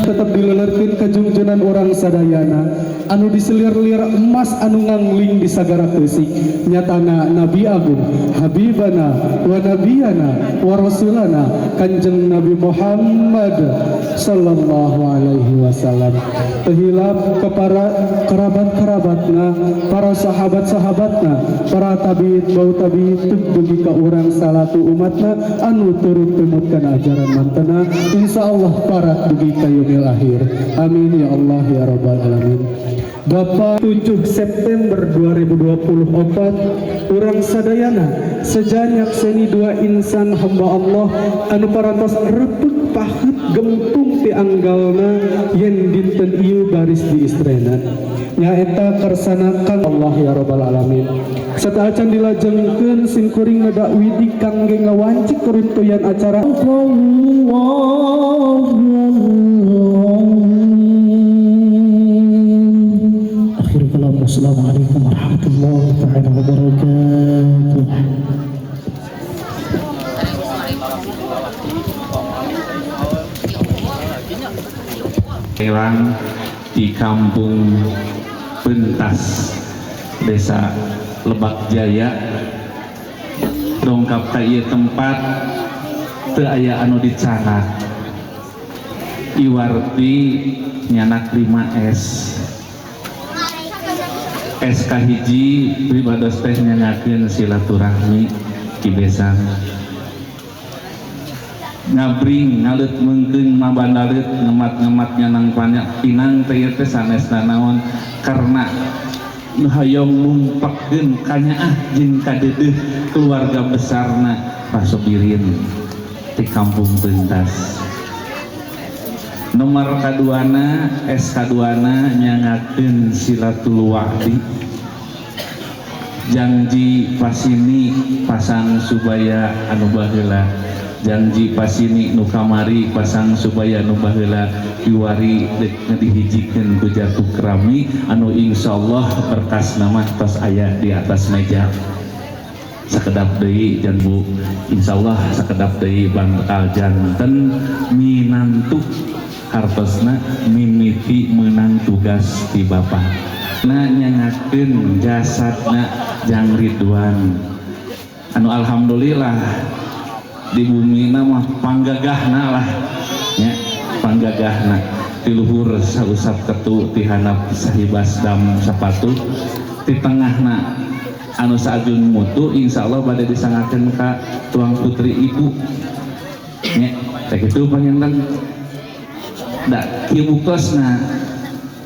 Tetap dilelerkeun ka junjunan orang sadayana anu diselir-lir emas anu ngangling di sagara teusik nyatana Nabi Agung Habibana wa Nabiyana wa Rasulana Kanjeng Nabi Muhammad sallallahu alaihi wasallam. Tehilap ke para kerabat-kerabatna, para sahabat-sahabatna, para tabi'in bau tabi'in dugi ka urang salatu umatna anu turut temutkan ajaran mantena insyaallah para dugi ka yaumil akhir. Amin ya Allah ya rabbal alamin. Bapak 7 September 2024 urang sadayana sejanyak seni dua insan hamba Allah anu parantos reput pahet gemtung ti anggalna yen dinten ieu baris di istrena nyaeta kersanakan Allah ya rabbal alamin. Sataacan dilajengkeun sin kuring ngadakwidi kangge ngawancik keruntuyan acara Assalamualaikum warahmatullahi wabarakatuh. Elang di kampung Pentas Desa Lebak Jaya dongkap ka ieu tempat teu aya anu dicangat iwarti nyanak 5S SK hiji pribados teh nyangakeun silaturahmi kibesan ngabring ngalut mungkin mabandalit ngemat-ngematnya nang banyak pinang teh teh sanesna naon karena nu hayong mumpakkeun kanyaah jeung kadeudeut keluarga besarna pasobirin di kampung Pentas. Nomor kaduana SK duana nyangakeun silatul wahdi janji pasini pasang subaya anu baheula janji pasini nu kamari pasang subaya nu baheula diwari dek dihijikeun ku jatuh kerami anu insyaallah berkas nama tos aya di atas meja sakedap deui jan Bu insyaallah sakedap deui bakal janten minantu hartosna mimiti menang tugas di Bapak na nyangakeun jasadna Jang Ridwan anu alhamdulillah di bumi mah panggagahna lah ya panggagahna di luhur sausap ketu ti handap sahibas dam sapatu di tengahna anu saajun mutu insyaallah bade disangakeun ka tuang putri ibu nya teh kitu panjenengan da kieu bukosna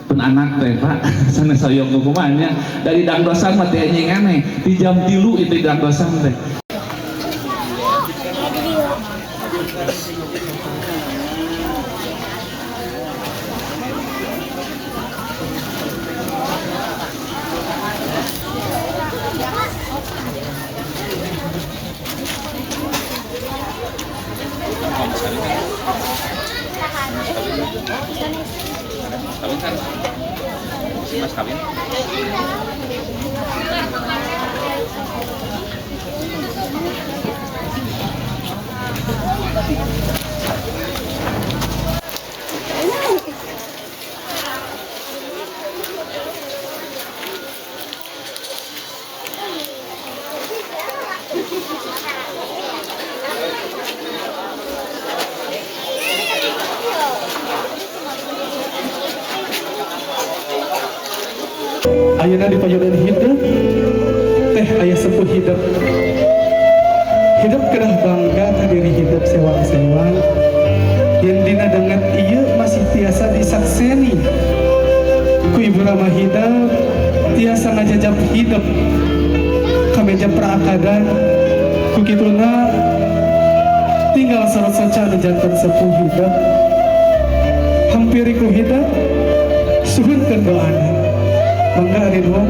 pun anak teh Pak sanes sayog hukumannya dari dangdosan mah teh anjing aneh di jam 3 itu dangdosan teh. mas kawin. Ayeuna di payunan hidup teh aya sepuh hidup kedah bangga ka diri hidup sewang-sewang yang dina dengan ieu masih tiasa disakseni ku ibu Rama hidup tiasa ngajajab hidup kameja praakadan ku kituna tinggal sarot-saca anu janten sepuh hidup hampiri ku hidup suhunkeun doana bangga Ridwan.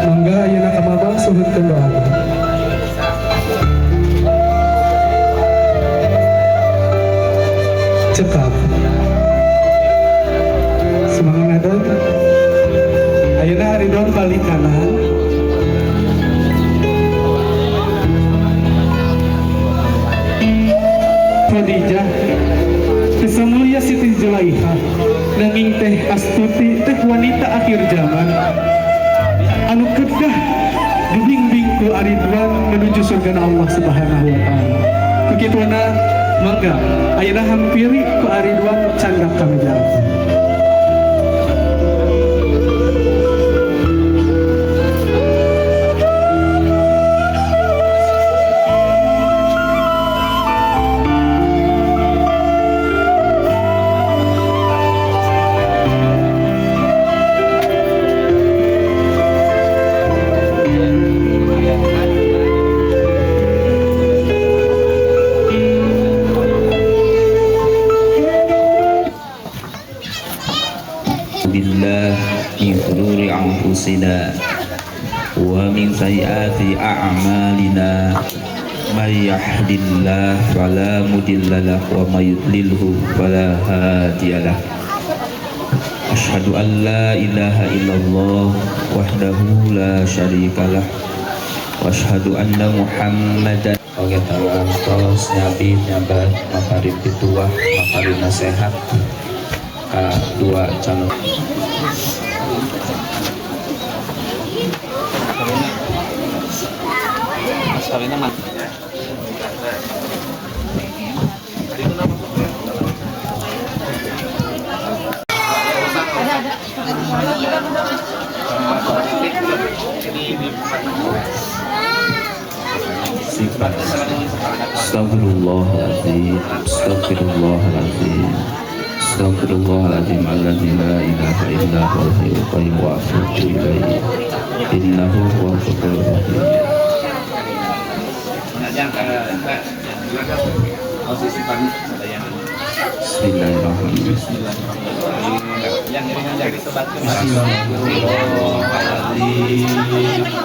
Mangga ayeuna ka Mamang suhunkeun doana. Cekap. Semangat ngadon. Ayeuna Ridwan balik kanan. Khadijah kesemulia Siti Zulaikha nanging teh Astuti teh wanita akhir zaman anu kedah dibimbing ku Ridwan menuju surga Allah Subhanahu wa taala. Begituna mangga ayeuna hampiri ku Ridwan candak kami jalan. Billah min shururi anfusina wa min sayyiati a'malina may yahdihillahu fala mudhillalah wa may yudlilhu fala hadiyalah. Asyhadu an la ilaha illallah wahdahu la syarikalah wa asyhadu anna Muhammadan oge tawantos nyabi nyabat makarib pituah makarib nasihat dua calon Mas kawinnya mah. sifat Astagfirullahaladzim Astagfirullahaladzim Astagfirullahaladzim alladzi la ilaha illa huwal hayyul qayyum wa atubu ilaihi innahu huwal ghafurur rahim. Bismillahirrahmanirrahim.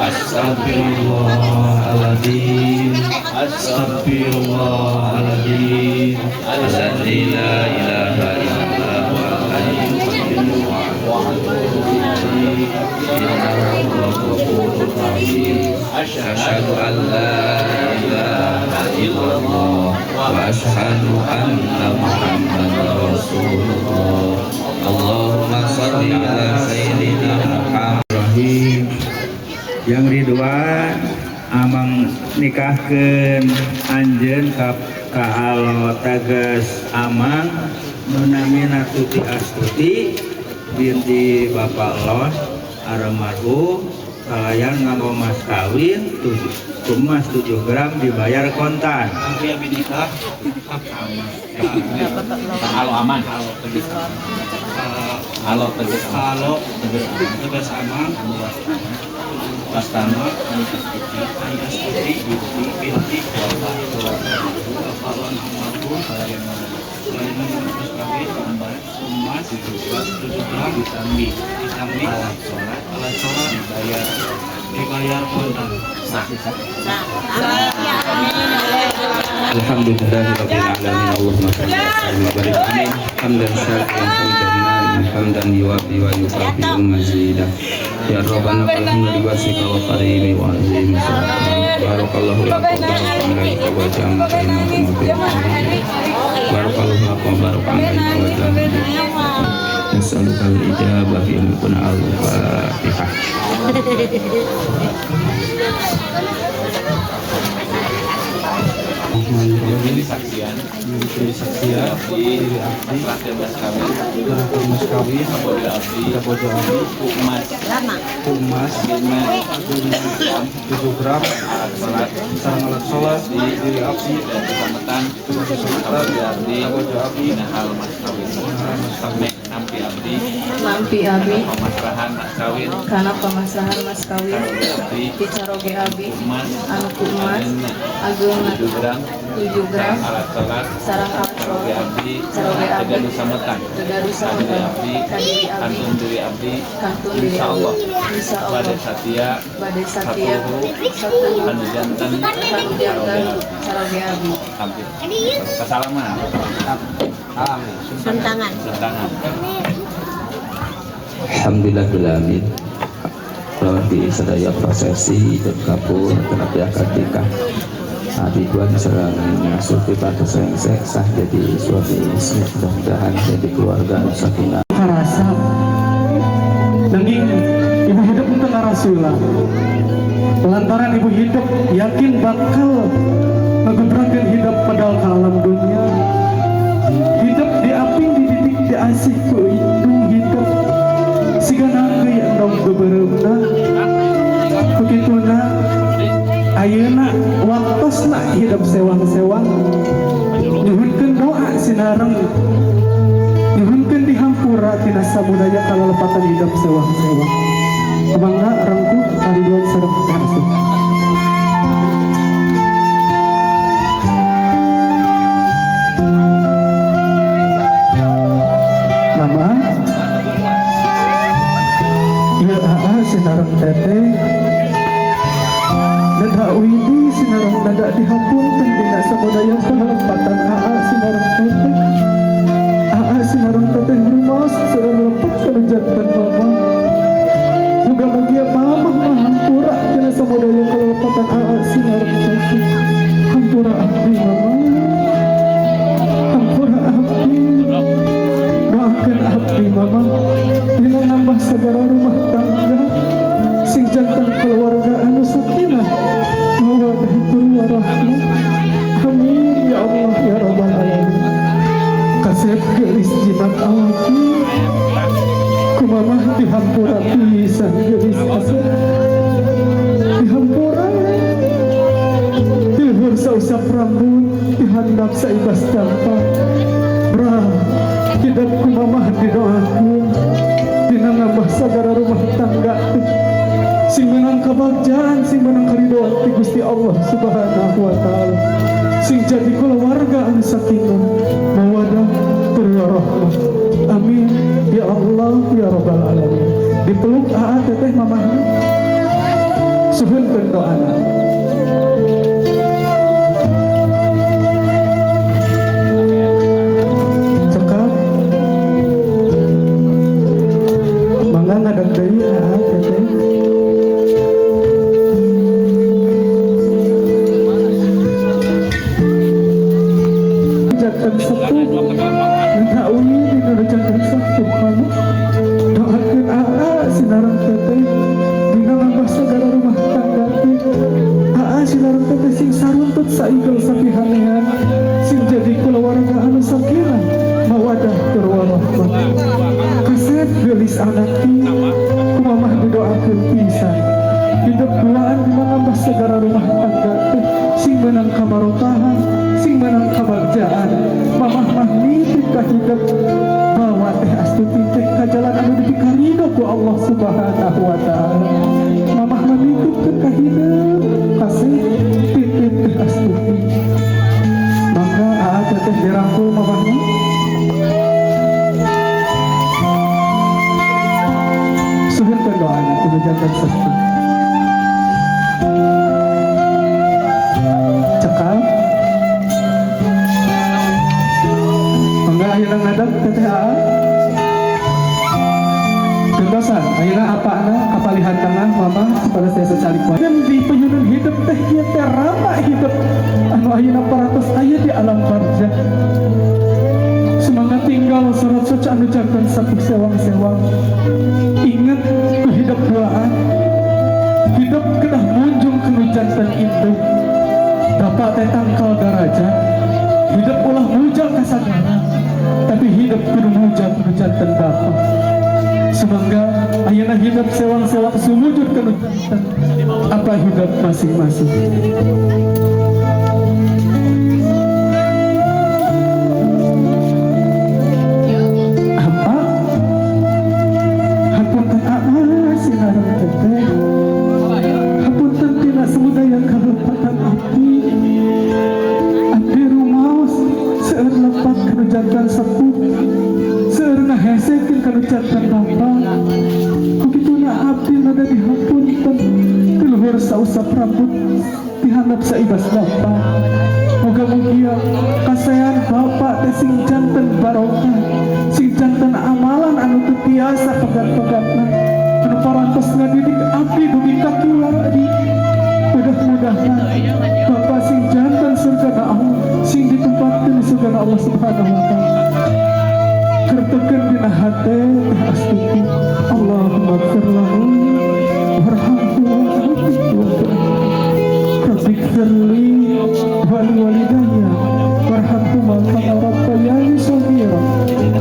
Astagfirullahaladzim Astagfirullahaladzim alladzi la ilaha illa huwal hayyul qayyum wa atubu ilaihi innahu huwal ghafurur rahim. Asyhadu an la ilaha illallah wa asyhadu anna Muhammadar Rasulullah. Allahumma shalli ala sayyidina Muhammad. Yang Ridwan amang nikahkeun anjeun ka alo tages amang nunamina Tuti Astuti binti Bapak Los almarhum kalayan nganggo mas kawin emas 7 gram dibayar kontan. Abi nikah Halo aman. Halo tegas aman. Pastama Astuti binti Bapak almarhum kalayan emas 7 gram ditambi alat sholat dibayar kontan. Alhamdulillahirabbil alamin. Allahumma shalli wa sallim wa barik alaihi hamdan syakiran hamdan na'iman hamdan yuwafi wa yukafi'u mazidah. Ya Rabbana alhamdulillah wasika wa karimi wa azim barakallahu lakum wa wa jama'a bainakum barakallahu lakum wa barakallahu wa jama'a nasalukal ijabah fi ilmikuna al-fatihah. Ini saksian di mas kawin Abodo Abdi Humas Tujuh gram sarang alat sholat di diri abdi dan keselamatan Abodo Abdi Nahal mas kawin Nampi Abdi Pemasrahan mas kawin karena pemasahan mas kawin dicaroge abi anu kumas agung 7 gram sarang alat sholat caroge abi Tegarusa Metan kadiri abi kantun diri Allah Bade Satya satu anu jantan caroge abi kesalaman sentangan Alhamdulillahirabbil alamin. Sadaya prosesi berkabul terapi akadika Abiduan serang surti pada sengsek sah jadi suami istri, mudah-mudahan jadi keluarga sakinah. Karasa nanging ibu hidup untuk ngarasula lantaran ibu hidup yakin bakal ngegebrakan hidup padahal ke alam dunia hidup diaping dididik diasih ku itu hidup sigana ke endong beberemna begituna ayeuna waktosna hidup sewang-sewang nyuhunkeun doa sinareng nyuhunkeun dihampura tina sabudaya kalalepatan hidup sewang-sewang mangga rengkuh kaliduan sareng karsuh nama ieu sinareng teteh nada widi sinareng nada dihampunkeun dina sabudaya kalalepatan sinareng teteh sinareng teteh rumas sareng lepet kana jantan mama muga-muga mama hampura tina sabudaya kalalepatan sinareng teteh hampura abdi mama hampura abdi doakeun abdi mama dina nambah sagara rumah tangga sing jantan keluarga anu sakinah mawaddah warahmah amin ya Allah ya rabbal alamin kasep gelis jimat awaki kumamah dihampura pisan gelis kasep dihampura dihur sausap rambut dihandap saibas dampak bra hidup kumamah didoakeun dina ngambah sagara rumah tangga sing menang kabagjaan sing menang karidoan ti Gusti Allah Subhanahu wa taala sing jadi keluarga anu sakinah mawaddah warahmah amin ya Allah ya rabbal alamin dipeluk teteh mamahna suhunkeun doana cekap mangga ngadeg deui teteh jantan sepuh ngedawi dina jantan sepuh mama doakeun sinareng teteh dina nambah sagara rumah tangga teh sinareng teteh sing sarumpet saigel sapihanean sing jadi keluarga anu sakinah mawaddah warahmah kasep gelis anak kumamah didoakeun pisan hidup duaan dina nambah sagara rumah tangga teh sing menang kamarokahan sing menang kabagjaan mamah mah nitip ka hidup bawa teh astuti teh ka jalan anu dipikaridho ku Allah Subhanahu wa taala mamah mah nitipkeun ka hidup kasih titip teh astuti hidup teteh A. Gentosan, ayeuna apana kapalihan tengah mama kepada saya secalik wae. Dan di penyunan hidup teh ieu teh rama hidup anu ayeuna paratos aya di alam barzah. Semangat tinggal surat suci anu janten sapu sewang-sewang. Ingat ku hidup duaan. Hidup kedah munjung ke janten itu. Bapak teh tangkal daraja. Hidup ulah muja kasagara. Tapi hidup kudu muja ku janten Bapak. Semoga ayeuna hidup sewang-sewang sumujud ke janten apa hidup masing-masing. Sausap rambut dihandap saibas Bapak. Moga-moga kasayan Bapak teh sing janten barokah, sing janten amalan anu teu tiasa pegat-pegatna, anu parantos ngadidik abdi dugi kakiwari. Mudah-mudahan Bapak sing janten surgana Allah, sing ditempatkeun surgana Allah Subhanahu wa taala. Kertekeun dina hate teh astuti. Allahumma ighfir lahu warhamhu Rabbighfirli wal walidayya warhamhuma kama rabbayani shaghira.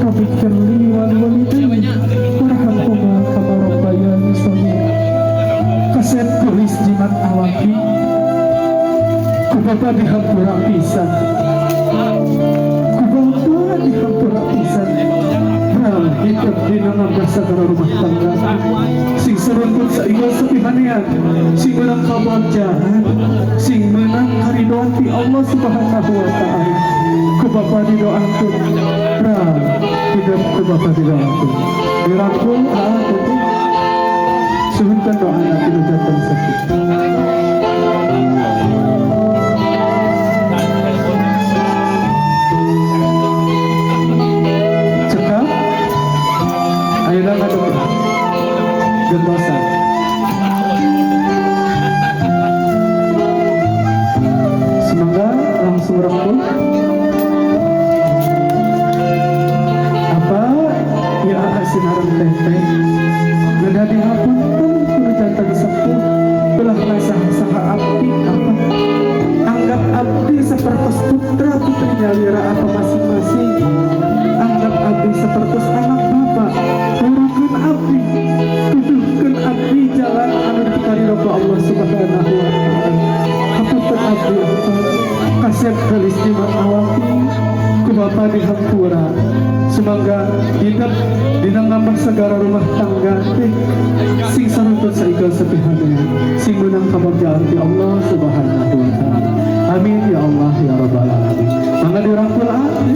Rabbighfirli wal walidayya warhamhuma kama rabbayani shaghira. Kaset tulis jimat awaki ku Bapa dihampura pisan, ku Bapa dihampura pisan. Hidup di dalam bersagara rumah tangga sing serumput sainggal sepihanean, sing menang kabajahan, sing menang karidoan ti Allah Subhanahu wa taala. Ku Bapa didoakeun hidup ku Bapa didoakeun dirangkul teteh suhunkeun doana ti janten sakit. Ayeuna ngadeg gentosan. Semoga langsung rangkul. Apa ya sinareng teteh geda dihapunten kudu janten sepuh belah saha abdi apa anggap abdi sapertos putra putri nyalira apa masing-masing. Anggap abdi sapertos anak Bapak. Turukeun abdi, tuduhkeun abdi jalan anu dikaridho ku Allah Subhanahu wa taala. Hapunten abdi kasep gelis di awaki ku Bapa dihampura. Semoga hidup dina ngambah segala rumah tangga teh sing saruntut saigel sapihanean, sing meunang kabagyan ti Allah Subhanahu wa taala. Amin ya Allah ya rabbal alamin. Mangga dirangkul abdi.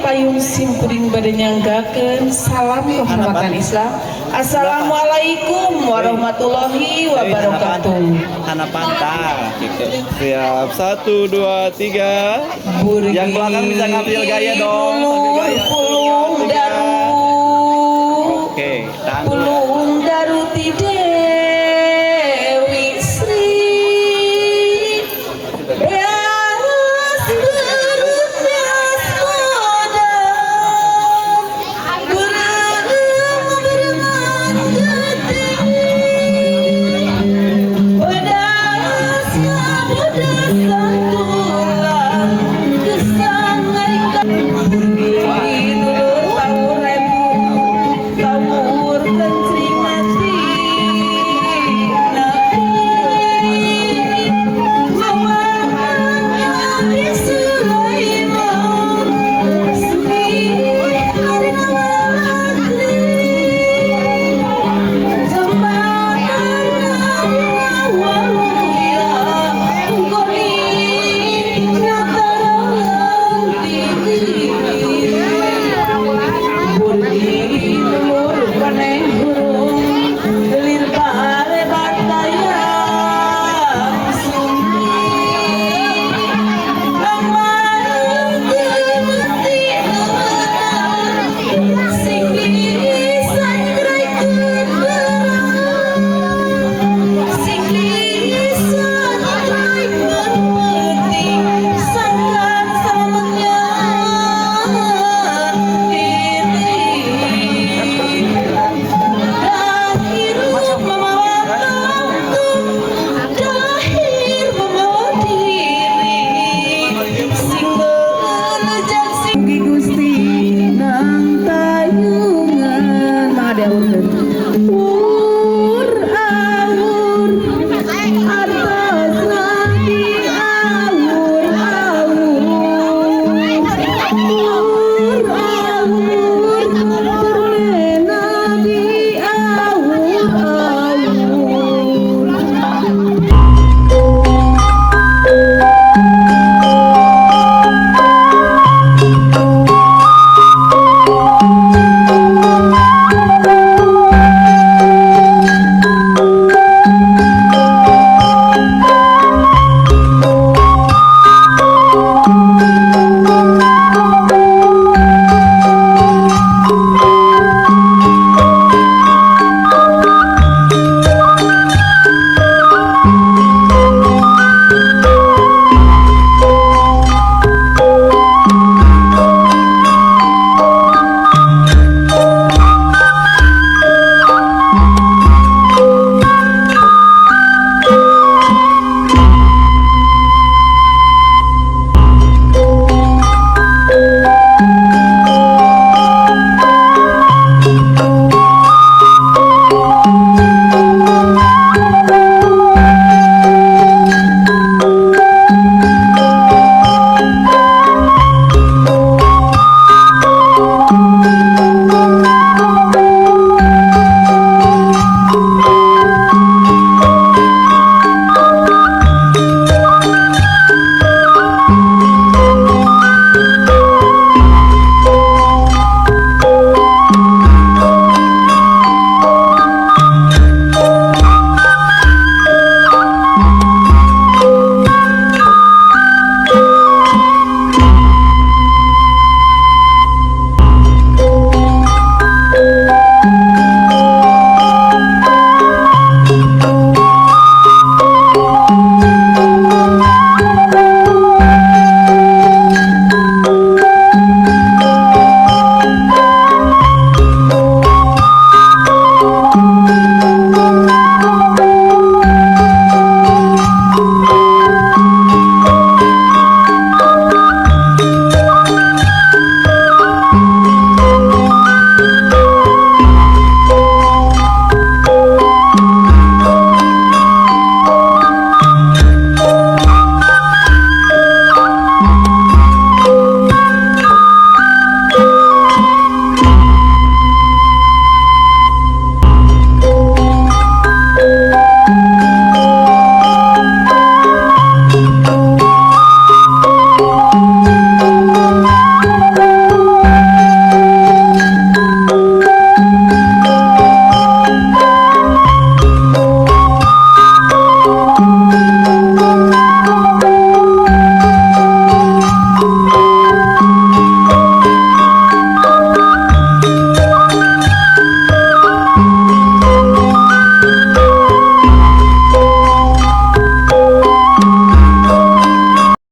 Payung simkuring bade nyanggakeun salam kehormatan Islam. Assalamualaikum warahmatullahi wabarakatuh. Anak pantai gitu. Siap 1 2 3. Yang belakang bisa ngambil gaya dong. Ambil gaya. Pulung daru. Oke, tangan.